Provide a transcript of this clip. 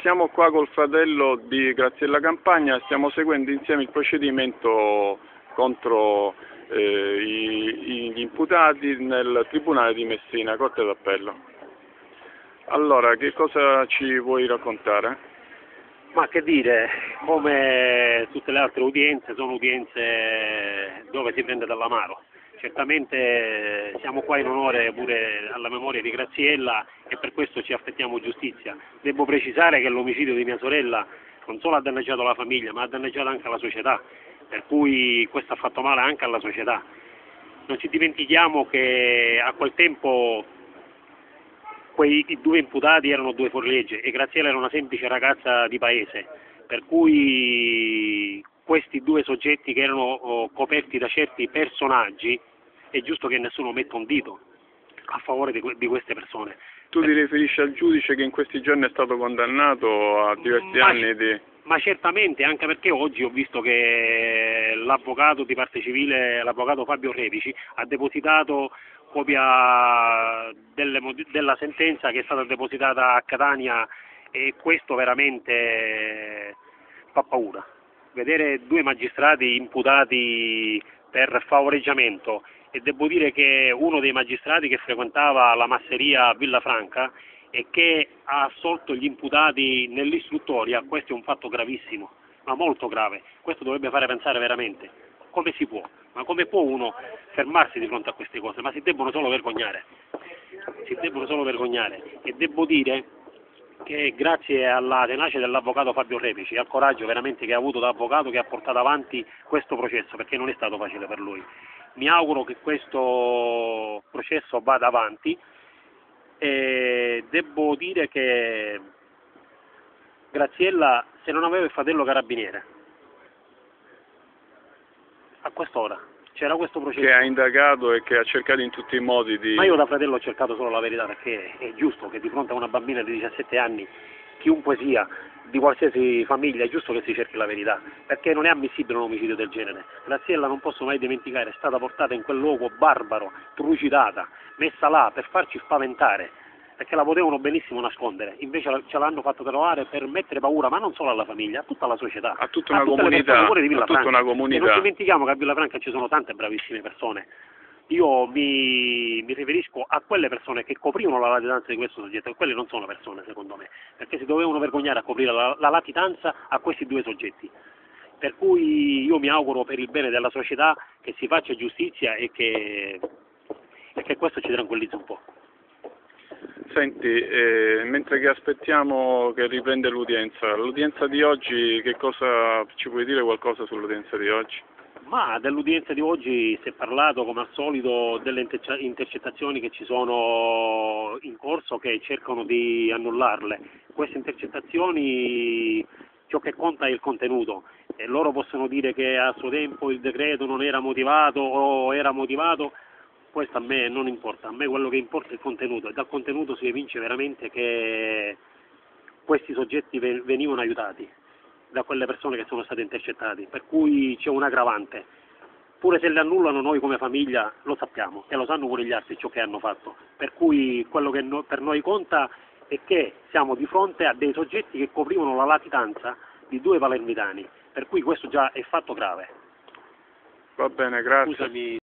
Siamo qua col fratello di Graziella Campagna, stiamo seguendo insieme il procedimento contro gli imputati nel Tribunale di Messina, Corte d'Appello. Allora, che cosa ci vuoi raccontare? Ma che dire, come tutte le altre udienze, sono udienze dove si prende dall'amaro. Certamente siamo qua in onore pure alla memoria di Graziella e per questo ci aspettiamo giustizia. Devo precisare che l'omicidio di mia sorella non solo ha danneggiato la famiglia, ma ha danneggiato anche la società, per cui questo ha fatto male anche alla società. Non ci dimentichiamo che a quel tempo quei due imputati erano due fuorilegge e Graziella era una semplice ragazza di paese, per cui questi due soggetti che erano coperti da certi personaggi, è giusto che nessuno metta un dito a favore di queste persone. Tu ti riferisci al giudice che in questi giorni è stato condannato a diversi anni di... Ma certamente, anche perché oggi ho visto che l'avvocato di parte civile, l'avvocato Fabio Repici, ha depositato copia della sentenza che è stata depositata a Catania e questo veramente fa paura. Vedere due magistrati imputati per favoreggiamento e devo dire che uno dei magistrati che frequentava la masseria a Villafranca e che ha assolto gli imputati nell'istruttoria, questo è un fatto gravissimo, ma molto grave. Questo dovrebbe fare pensare veramente come si può, ma come può uno fermarsi di fronte a queste cose? Ma si debbono solo vergognare, e devo dire che grazie alla tenacia dell'avvocato Fabio Repici e al coraggio veramente che ha avuto da avvocato che ha portato avanti questo processo, perché non è stato facile per lui. Mi auguro che questo processo vada avanti e devo dire che Graziella, se non aveva il fratello carabiniere, a quest'ora c'era questo processo. Che ha indagato e che ha cercato in tutti i modi di... Ma io da fratello ho cercato solo la verità, perché è giusto che di fronte a una bambina di 17 anni, chiunque sia, di qualsiasi famiglia, è giusto che si cerchi la verità, perché non è ammissibile un omicidio del genere. Graziella, non posso mai dimenticare, è stata portata in quel luogo barbaro, trucidata, messa là per farci spaventare, perché la potevano benissimo nascondere, invece ce l'hanno fatta trovare per mettere paura, ma non solo alla famiglia, a tutta la società, a tutta una comunità, pure di a tutta una comunità. E non dimentichiamo che a Villafranca ci sono tante bravissime persone. Io mi riferisco a quelle persone che coprivano la latitanza di questo soggetto, e quelle non sono persone secondo me, perché si dovevano vergognare a coprire la latitanza a questi due soggetti. Per cui io mi auguro per il bene della società che si faccia giustizia e che questo ci tranquillizzi un po'. Senti, mentre che aspettiamo che riprende l'udienza di oggi, che cosa ci puoi dire qualcosa sull'udienza di oggi? Ma dell'udienza di oggi si è parlato come al solito delle intercettazioni che ci sono in corso, che cercano di annullarle. Queste intercettazioni, ciò che conta è il contenuto, e loro possono dire che a suo tempo il decreto non era motivato o era motivato. Questo a me non importa, a me quello che importa è il contenuto, e dal contenuto si evince veramente che questi soggetti venivano aiutati da quelle persone che sono state intercettate, per cui c'è un aggravante. Pure se le annullano, noi come famiglia lo sappiamo e lo sanno pure gli altri ciò che hanno fatto, per cui quello che per noi conta è che siamo di fronte a dei soggetti che coprivano la latitanza di due palermitani, per cui questo già è fatto grave. Va bene, grazie. Scusami.